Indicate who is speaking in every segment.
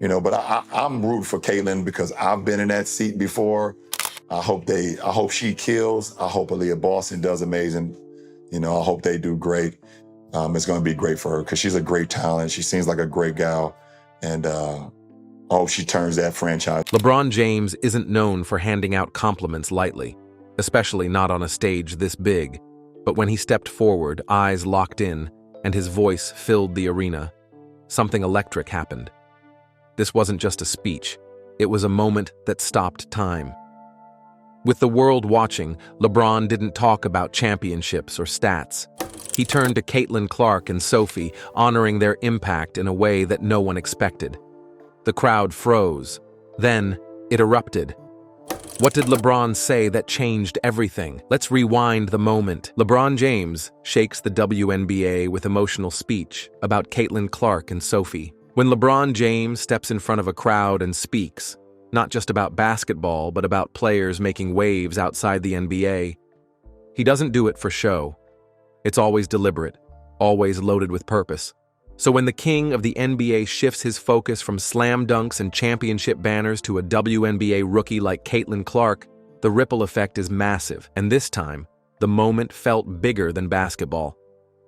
Speaker 1: But I'm rooting for Caitlyn because I've been in that seat before. I hope she kills. I hope Aaliyah Boston does amazing. I hope they do great. It's going to be great for her because she's a great talent. She seems like a great gal. And I hope she turns that franchise.
Speaker 2: LeBron James isn't known for handing out compliments lightly, especially not on a stage this big. But when he stepped forward, eyes locked in, and his voice filled the arena, something electric happened. This wasn't just a speech. It was a moment that stopped time. With the world watching, LeBron didn't talk about championships or stats. He turned to Caitlin Clark and Sophie, honoring their impact in a way that no one expected. The crowd froze. Then, it erupted. What did LeBron say that changed everything? Let's rewind the moment. LeBron James shakes the WNBA with emotional speech about Caitlin Clark and Sophie. When LeBron James steps in front of a crowd and speaks, not just about basketball, but about players making waves outside the NBA, he doesn't do it for show. It's always deliberate, always loaded with purpose. So when the king of the NBA shifts his focus from slam dunks and championship banners to a WNBA rookie like Caitlin Clark, the ripple effect is massive, and this time, the moment felt bigger than basketball.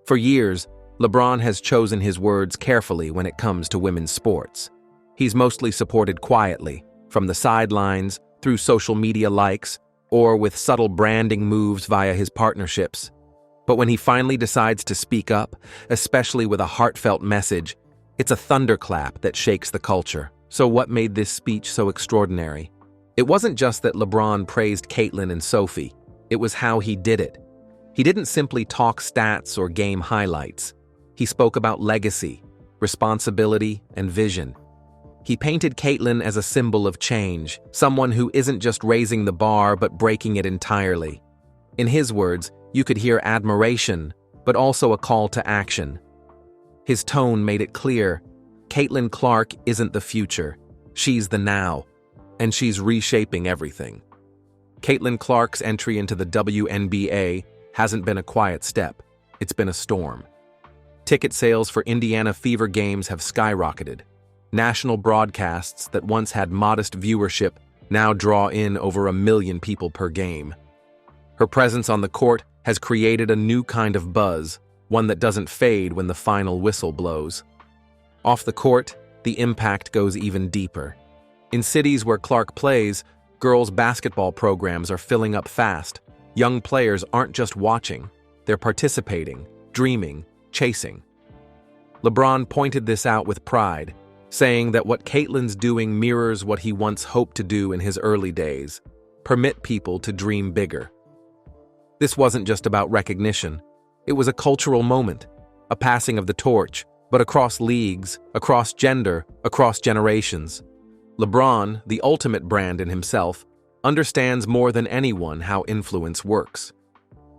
Speaker 2: For years, LeBron has chosen his words carefully when it comes to women's sports. He's mostly supported quietly, from the sidelines, through social media likes, or with subtle branding moves via his partnerships. But when he finally decides to speak up, especially with a heartfelt message, it's a thunderclap that shakes the culture. So what made this speech so extraordinary? It wasn't just that LeBron praised Caitlyn and Sophie. It was how he did it. He didn't simply talk stats or game highlights. He spoke about legacy, responsibility, and vision. He painted Caitlyn as a symbol of change, someone who isn't just raising the bar but breaking it entirely. In his words, you could hear admiration, but also a call to action. His tone made it clear, Caitlin Clark isn't the future, she's the now, and she's reshaping everything. Caitlin Clark's entry into the WNBA hasn't been a quiet step, it's been a storm. Ticket sales for Indiana Fever games have skyrocketed. National broadcasts that once had modest viewership now draw in over 1 million people per game. Her presence on the court has created a new kind of buzz, one that doesn't fade when the final whistle blows. Off the court, the impact goes even deeper. In cities where Clark plays, girls' basketball programs are filling up fast. Young players aren't just watching, they're participating, dreaming, chasing. LeBron pointed this out with pride, saying that what Caitlyn's doing mirrors what he once hoped to do in his early days, permit people to dream bigger. This wasn't just about recognition. It was a cultural moment, a passing of the torch, but across leagues, across gender, across generations. LeBron, the ultimate brand in himself, understands more than anyone how influence works.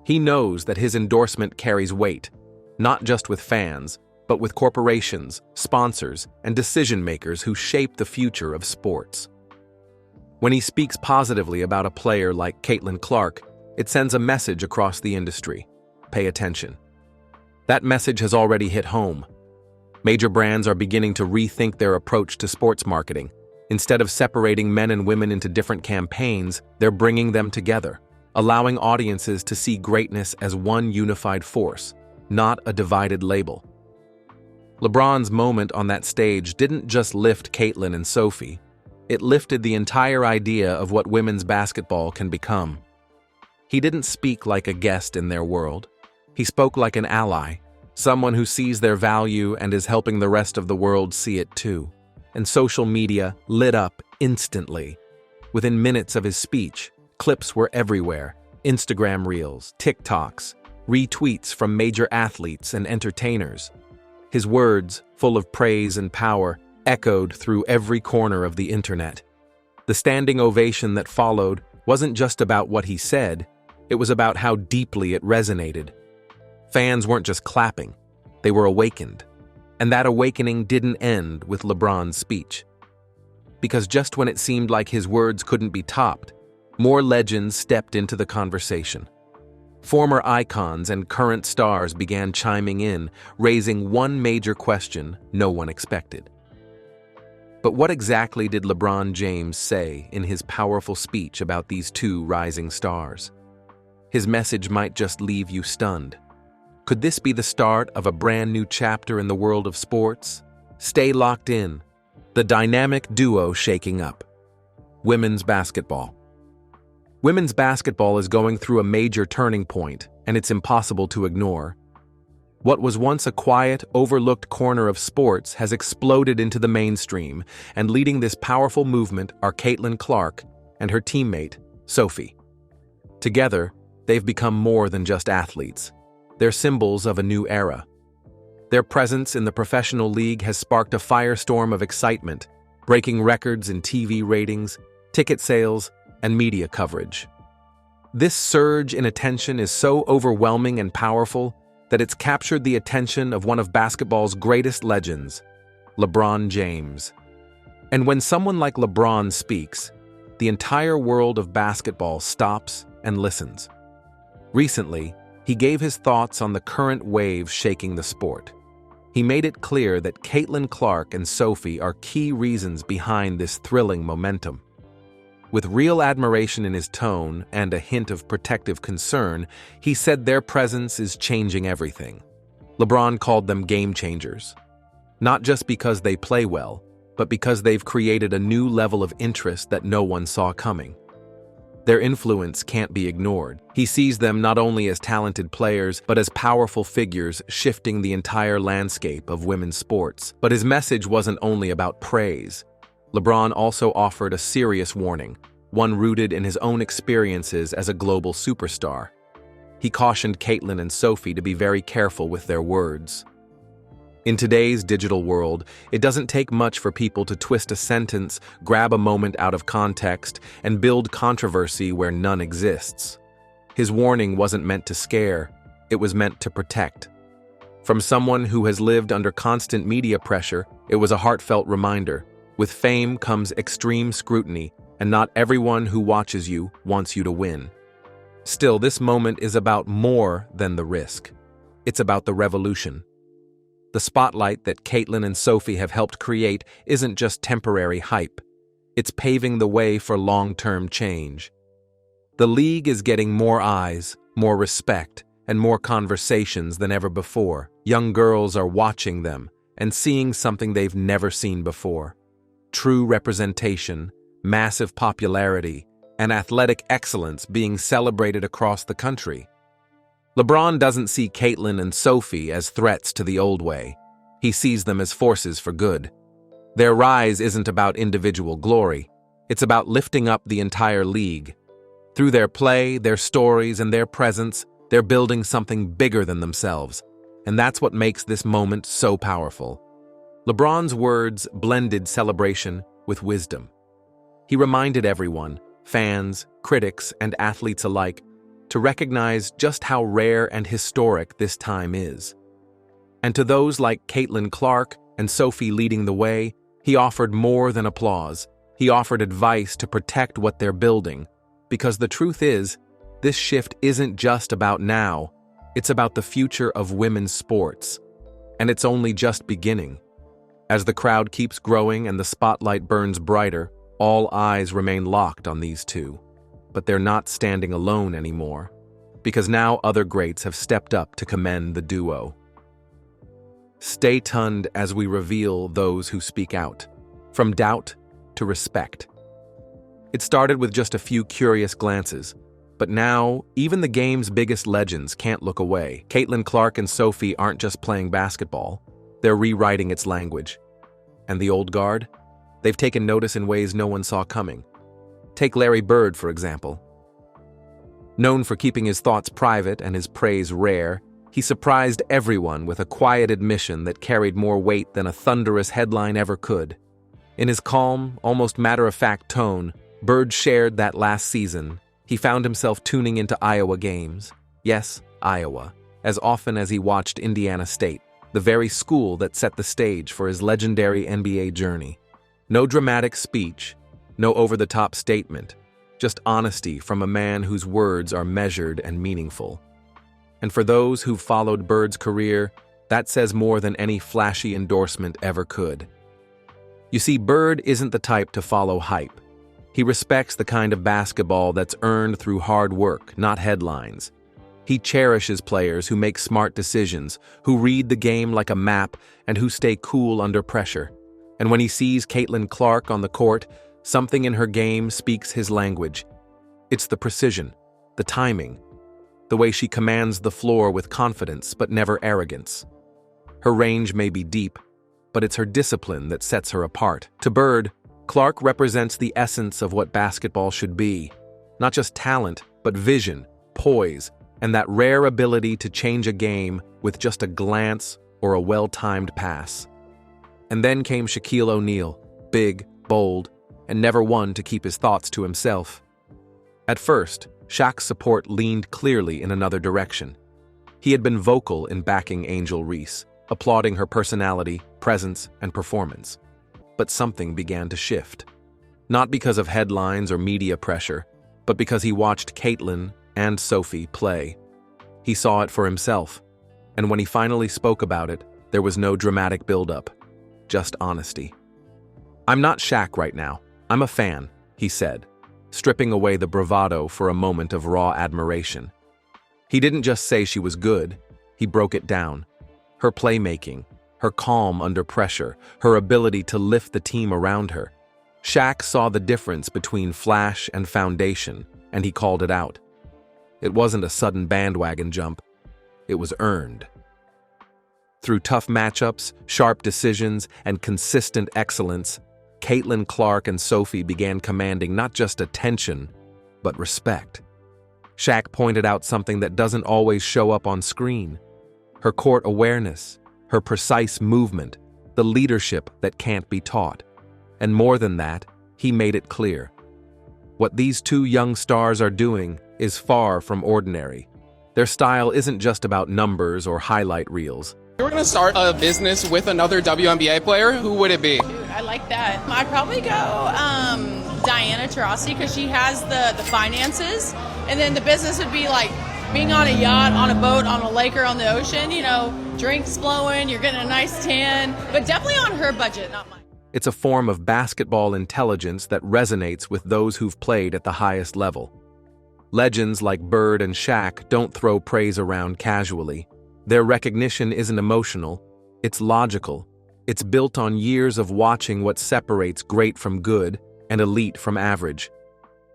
Speaker 2: He knows that his endorsement carries weight, not just with fans, but with corporations, sponsors, and decision-makers who shape the future of sports. When he speaks positively about a player like Caitlin Clark, it sends a message across the industry. Pay attention. That message has already hit home. Major brands are beginning to rethink their approach to sports marketing. Instead of separating men and women into different campaigns, they're bringing them together, allowing audiences to see greatness as one unified force, not a divided label. LeBron's moment on that stage didn't just lift Caitlyn and Sophie. It lifted the entire idea of what women's basketball can become. He didn't speak like a guest in their world. He spoke like an ally, someone who sees their value and is helping the rest of the world see it too. And social media lit up instantly. Within minutes of his speech, clips were everywhere. Instagram reels, TikToks, retweets from major athletes and entertainers. His words, full of praise and power, echoed through every corner of the internet. The standing ovation that followed wasn't just about what he said, it was about how deeply it resonated. Fans weren't just clapping, they were awakened. And that awakening didn't end with LeBron's speech. Because just when it seemed like his words couldn't be topped, more legends stepped into the conversation. Former icons and current stars began chiming in, raising one major question no one expected. But what exactly did LeBron James say in his powerful speech about these two rising stars? His message might just leave you stunned. Could this be the start of a brand new chapter in the world of sports? Stay locked in. The dynamic duo shaking up. Women's basketball. Women's basketball is going through a major turning point, and it's impossible to ignore. What was once a quiet, overlooked corner of sports has exploded into the mainstream, and leading this powerful movement are Caitlin Clark and her teammate, Sophie. Together, they've become more than just athletes. They're symbols of a new era. Their presence in the professional league has sparked a firestorm of excitement, breaking records in TV ratings, ticket sales, and media coverage. This surge in attention is so overwhelming and powerful that it's captured the attention of one of basketball's greatest legends, LeBron James. And when someone like LeBron speaks, the entire world of basketball stops and listens. Recently, he gave his thoughts on the current wave shaking the sport. He made it clear that Caitlin Clark and Sophie are key reasons behind this thrilling momentum. With real admiration in his tone and a hint of protective concern, he said their presence is changing everything. LeBron called them game changers. Not just because they play well, but because they've created a new level of interest that no one saw coming. Their influence can't be ignored. He sees them not only as talented players, but as powerful figures shifting the entire landscape of women's sports. But his message wasn't only about praise. LeBron also offered a serious warning, one rooted in his own experiences as a global superstar. He cautioned Caitlin and Sophie to be very careful with their words. In today's digital world, it doesn't take much for people to twist a sentence, grab a moment out of context, and build controversy where none exists. His warning wasn't meant to scare, it was meant to protect. From someone who has lived under constant media pressure, it was a heartfelt reminder. With fame comes extreme scrutiny, and not everyone who watches you wants you to win. Still, this moment is about more than the risk. It's about the revolution. The spotlight that Caitlin and Sophie have helped create isn't just temporary hype. It's paving the way for long-term change. The league is getting more eyes, more respect, and more conversations than ever before. Young girls are watching them and seeing something they've never seen before. True representation, massive popularity, and athletic excellence being celebrated across the country. LeBron doesn't see Caitlin and Sophie as threats to the old way. He sees them as forces for good. Their rise isn't about individual glory. It's about lifting up the entire league. Through their play, their stories, and their presence, they're building something bigger than themselves. And that's what makes this moment so powerful. LeBron's words blended celebration with wisdom. He reminded everyone, fans, critics, and athletes alike, to recognize just how rare and historic this time is. And to those like Caitlin Clark and Sophie leading the way, he offered more than applause. He offered advice to protect what they're building. Because the truth is, this shift isn't just about now, it's about the future of women's sports. And it's only just beginning. As the crowd keeps growing and the spotlight burns brighter, all eyes remain locked on these two. But they're not standing alone anymore, because now other greats have stepped up to commend the duo. Stay tuned as we reveal those who speak out, from doubt to respect. It started with just a few curious glances, but now even the game's biggest legends can't look away. Caitlin Clark and Sophie aren't just playing basketball, they're rewriting its language. And the old guard? They've taken notice in ways no one saw coming. Take Larry Bird, for example. Known for keeping his thoughts private and his praise rare, he surprised everyone with a quiet admission that carried more weight than a thunderous headline ever could. In his calm, almost matter-of-fact tone, Bird shared that last season, he found himself tuning into Iowa games. Yes, Iowa, as often as he watched Indiana State, the very school that set the stage for his legendary NBA journey. No dramatic speech, no over-the-top statement, just honesty from a man whose words are measured and meaningful. And for those who've followed Bird's career, that says more than any flashy endorsement ever could. You see, Bird isn't the type to follow hype. He respects the kind of basketball that's earned through hard work, not headlines. He cherishes players who make smart decisions, who read the game like a map, and who stay cool under pressure. And when he sees Caitlin Clark on the court, something in her game speaks his language. It's the precision, the timing, the way she commands the floor with confidence but never arrogance. Her range may be deep, but it's her discipline that sets her apart. To Bird, Clark represents the essence of what basketball should be. Not just talent, but vision, poise, and that rare ability to change a game with just a glance or a well-timed pass. And then came Shaquille O'Neal, big, bold, and never one to keep his thoughts to himself. At first, Shaq's support leaned clearly in another direction. He had been vocal in backing Angel Reese, applauding her personality, presence, and performance. But something began to shift. Not because of headlines or media pressure, but because he watched Caitlin and Sophie play. He saw it for himself, and when he finally spoke about it, there was no dramatic buildup, just honesty. "I'm not Shaq right now. I'm a fan," he said, stripping away the bravado for a moment of raw admiration. He didn't just say she was good, he broke it down. Her playmaking, her calm under pressure, her ability to lift the team around her. Shaq saw the difference between flash and foundation, and he called it out. It wasn't a sudden bandwagon jump. It was earned. Through tough matchups, sharp decisions, and consistent excellence, Caitlin Clark and Sophie began commanding not just attention, but respect. Shaq pointed out something that doesn't always show up on screen: her court awareness, her precise movement, the leadership that can't be taught. And more than that, he made it clear. What these two young stars are doing is far from ordinary. Their style isn't just about numbers or highlight reels.
Speaker 3: If you were going to start a business with another WNBA player, who would it be?
Speaker 4: Dude, I like that. I'd probably go Diana Taurasi because she has the finances, and then the business would be like being on a yacht, on a boat, on a lake, or on the ocean, you know, drinks flowing, you're getting a nice tan, but definitely on her budget, not mine.
Speaker 2: It's a form of basketball intelligence that resonates with those who've played at the highest level. Legends like Bird and Shaq don't throw praise around casually. Their recognition isn't emotional, it's logical. It's built on years of watching what separates great from good and elite from average.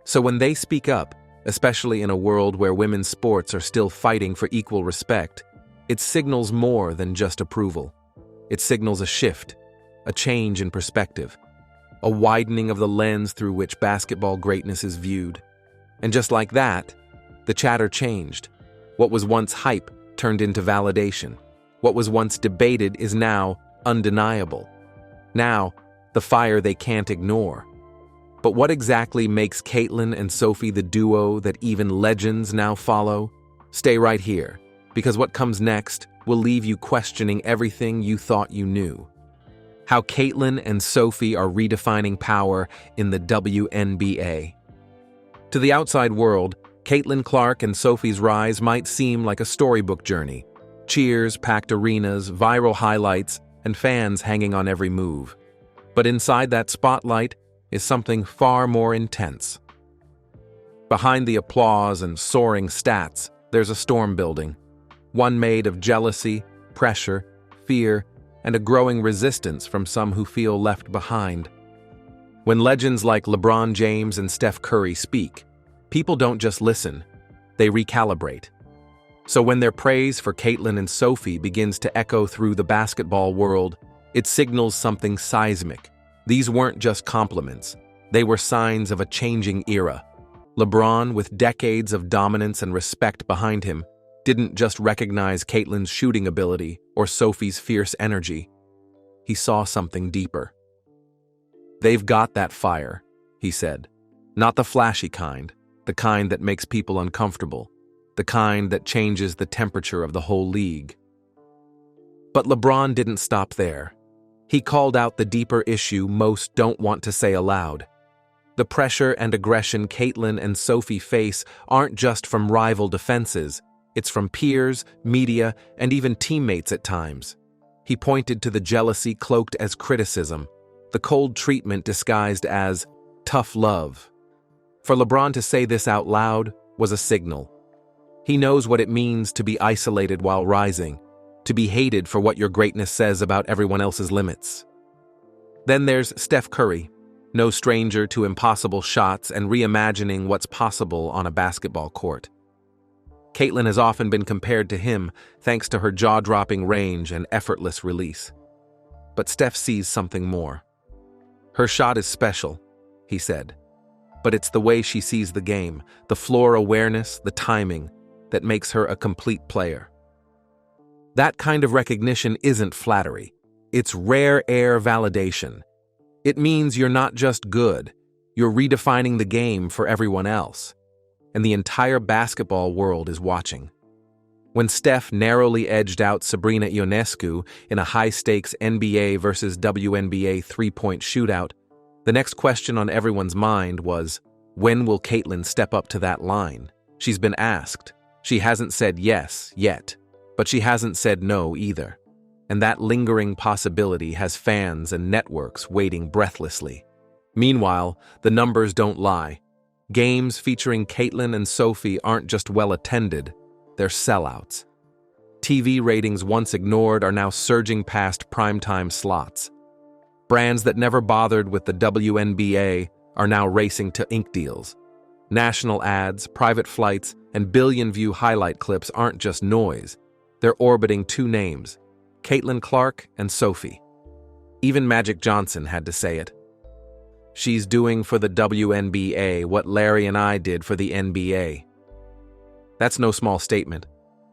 Speaker 2: So when they speak up, especially in a world where women's sports are still fighting for equal respect, it signals more than just approval. It signals a shift, a change in perspective, a widening of the lens through which basketball greatness is viewed. And just like that, the chatter changed. What was once hype turned into validation. What was once debated is now undeniable. Now, the fire they can't ignore. But what exactly makes Caitlin and Sophie the duo that even legends now follow? Stay right here, because what comes next will leave you questioning everything you thought you knew. How Caitlin and Sophie are redefining power in the WNBA. To the outside world, Caitlin Clark and Sophie's rise might seem like a storybook journey. Cheers, packed arenas, viral highlights, and fans hanging on every move. But inside that spotlight is something far more intense. Behind the applause and soaring stats, there's a storm building. One made of jealousy, pressure, fear, and a growing resistance from some who feel left behind. When legends like LeBron James and Steph Curry speak, people don't just listen, they recalibrate. So when their praise for Caitlin and Sophie begins to echo through the basketball world, it signals something seismic. These weren't just compliments, they were signs of a changing era. LeBron, with decades of dominance and respect behind him, didn't just recognize Caitlin's shooting ability or Sophie's fierce energy. He saw something deeper. "They've got that fire," he said. "Not the flashy kind, the kind that makes people uncomfortable, the kind that changes the temperature of the whole league." But LeBron didn't stop there. He called out the deeper issue most don't want to say aloud. The pressure and aggression Caitlin and Sophie face aren't just from rival defenses, it's from peers, media, and even teammates at times. He pointed to the jealousy cloaked as criticism, the cold treatment disguised as tough love. For LeBron to say this out loud was a signal. He knows what it means to be isolated while rising, to be hated for what your greatness says about everyone else's limits. Then there's Steph Curry, no stranger to impossible shots and reimagining what's possible on a basketball court. Caitlyn has often been compared to him thanks to her jaw-dropping range and effortless release. But Steph sees something more. Her shot is special, he said, but it's the way she sees the game, the floor awareness, the timing, that makes her a complete player. That kind of recognition isn't flattery. It's rare air validation. It means you're not just good, you're redefining the game for everyone else. And the entire basketball world is watching. When Steph narrowly edged out Sabrina Ionescu in a high-stakes NBA versus WNBA three-point shootout, the next question on everyone's mind was, when will Caitlyn step up to that line? She's been asked. She hasn't said yes yet, but she hasn't said no either. And that lingering possibility has fans and networks waiting breathlessly. Meanwhile, the numbers don't lie. Games featuring Caitlin and Sophie aren't just well-attended, they're sellouts. TV ratings once ignored are now surging past primetime slots. Brands that never bothered with the WNBA are now racing to ink deals. National ads, private flights, and billion-view highlight clips aren't just noise. They're orbiting two names, Caitlin Clark and Sophie. Even Magic Johnson had to say it. She's doing for the WNBA what Larry and I did for the NBA. That's no small statement.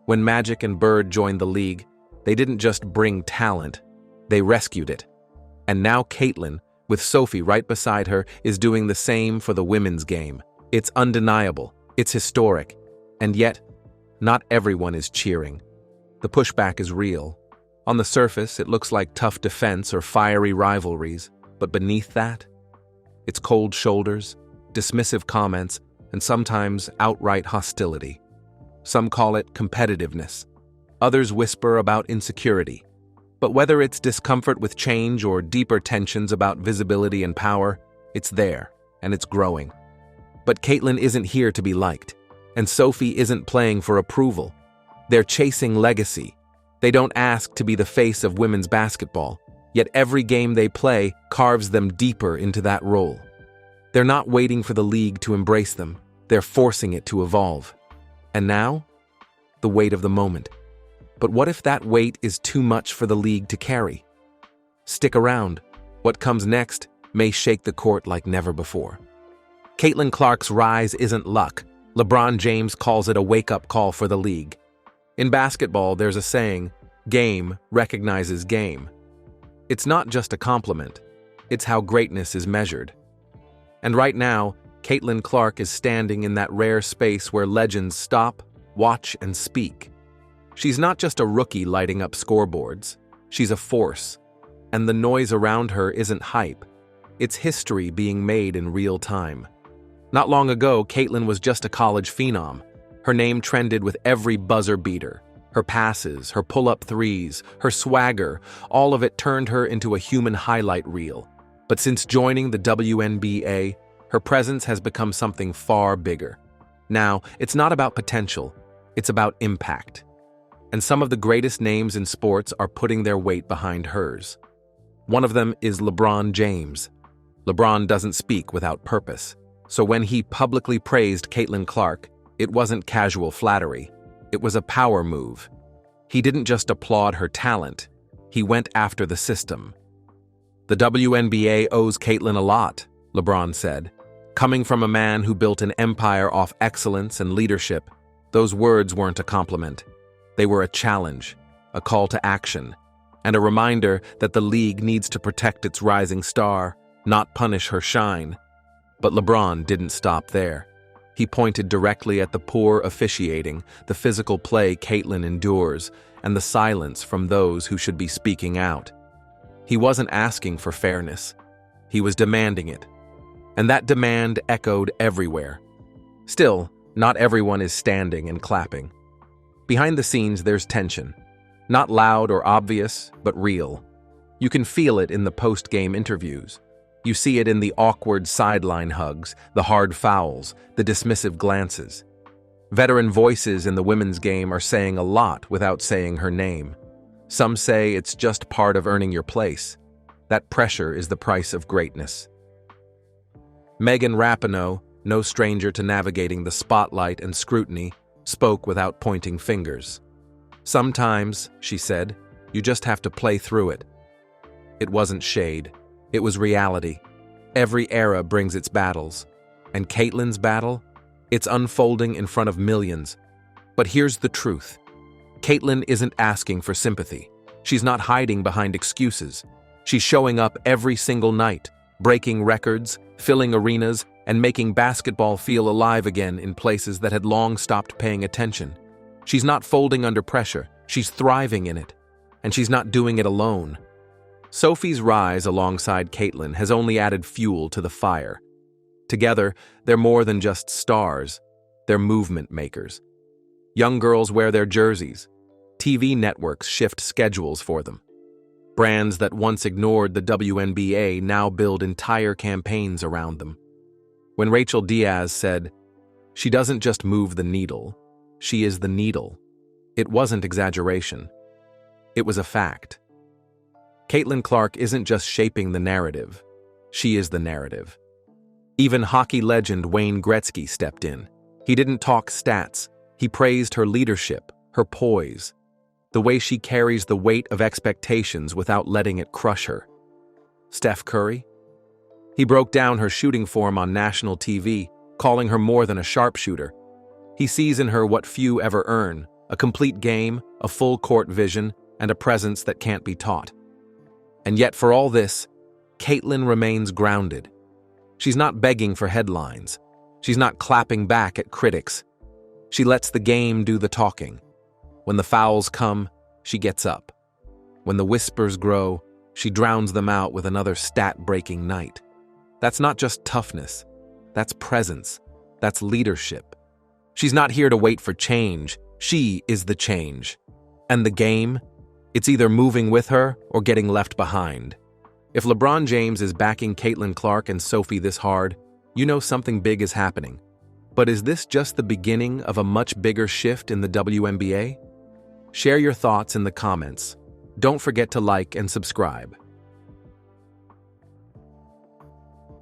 Speaker 2: When Magic and Bird joined the league, they didn't just bring talent, they rescued it. And now Caitlin, with Sophie right beside her, is doing the same for the women's game. It's undeniable, it's historic, and yet, not everyone is cheering. The pushback is real. On the surface, it looks like tough defense or fiery rivalries, but beneath that, it's cold shoulders, dismissive comments, and sometimes outright hostility. Some call it competitiveness. Others whisper about insecurity. But whether it's discomfort with change or deeper tensions about visibility and power, it's there, and it's growing. But Caitlyn isn't here to be liked, and Sophie isn't playing for approval. They're chasing legacy. They don't ask to be the face of women's basketball, yet every game they play carves them deeper into that role. They're not waiting for the league to embrace them, they're forcing it to evolve. And now, the weight of the moment. But what if that weight is too much for the league to carry? Stick around. What comes next may shake the court like never before. Caitlin Clark's rise isn't luck. LeBron James calls it a wake-up call for the league. In basketball, there's a saying, game recognizes game. It's not just a compliment. It's how greatness is measured. And right now, Caitlin Clark is standing in that rare space where legends stop, watch, and speak. She's not just a rookie lighting up scoreboards. She's a force. And the noise around her isn't hype. It's history being made in real time. Not long ago, Caitlin was just a college phenom. Her name trended with every buzzer beater. Her passes, her pull-up threes, her swagger, all of it turned her into a human highlight reel. But since joining the WNBA, her presence has become something far bigger. Now, it's not about potential, it's about impact. And some of the greatest names in sports are putting their weight behind hers. One of them is LeBron James. LeBron doesn't speak without purpose. So when he publicly praised Caitlin Clark, it wasn't casual flattery. It was a power move. He didn't just applaud her talent. He went after the system. The WNBA owes Caitlin a lot, LeBron said. Coming from a man who built an empire off excellence and leadership, those words weren't a compliment. They were a challenge, a call to action, and a reminder that the league needs to protect its rising star, not punish her shine. But LeBron didn't stop there. He pointed directly at the poor officiating, the physical play Caitlin endures, and the silence from those who should be speaking out. He wasn't asking for fairness. He was demanding it. And that demand echoed everywhere. Still, not everyone is standing and clapping. Behind the scenes, there's tension. Not loud or obvious, but real. You can feel it in the post-game interviews. You see it in the awkward sideline hugs, the hard fouls, the dismissive glances. Veteran voices in the women's game are saying a lot without saying her name. Some say it's just part of earning your place. That pressure is the price of greatness. Megan Rapinoe, no stranger to navigating the spotlight and scrutiny, spoke without pointing fingers. Sometimes, she said, you just have to play through it. It wasn't shade. It was reality. Every era brings its battles. And Caitlyn's battle? It's unfolding in front of millions. But here's the truth. Caitlyn isn't asking for sympathy. She's not hiding behind excuses. She's showing up every single night, breaking records, filling arenas, and making basketball feel alive again in places that had long stopped paying attention. She's not folding under pressure. She's thriving in it. And she's not doing it alone. Sophie's rise alongside Caitlyn has only added fuel to the fire. Together, they're more than just stars. They're movement makers. Young girls wear their jerseys. TV networks shift schedules for them. Brands that once ignored the WNBA now build entire campaigns around them. When Rachel Diaz said, "She doesn't just move the needle, she is the needle," it wasn't exaggeration. It was a fact. Caitlin Clark isn't just shaping the narrative, she is the narrative. Even hockey legend Wayne Gretzky stepped in. He didn't talk stats, he praised her leadership, her poise, the way she carries the weight of expectations without letting it crush her. Steph Curry? He broke down her shooting form on national TV, calling her more than a sharpshooter. He sees in her what few ever earn, a complete game, a full court vision, and a presence that can't be taught. And yet for all this, Caitlyn remains grounded. She's not begging for headlines. She's not clapping back at critics. She lets the game do the talking. When the fouls come, she gets up. When the whispers grow, she drowns them out with another stat-breaking night. That's not just toughness. That's presence. That's leadership. She's not here to wait for change. She is the change. And the game? It's either moving with her or getting left behind. If LeBron James is backing Caitlin Clark and Sophie this hard, you know something big is happening. But is this just the beginning of a much bigger shift in the WNBA? Share your thoughts in the comments. Don't forget to like and subscribe.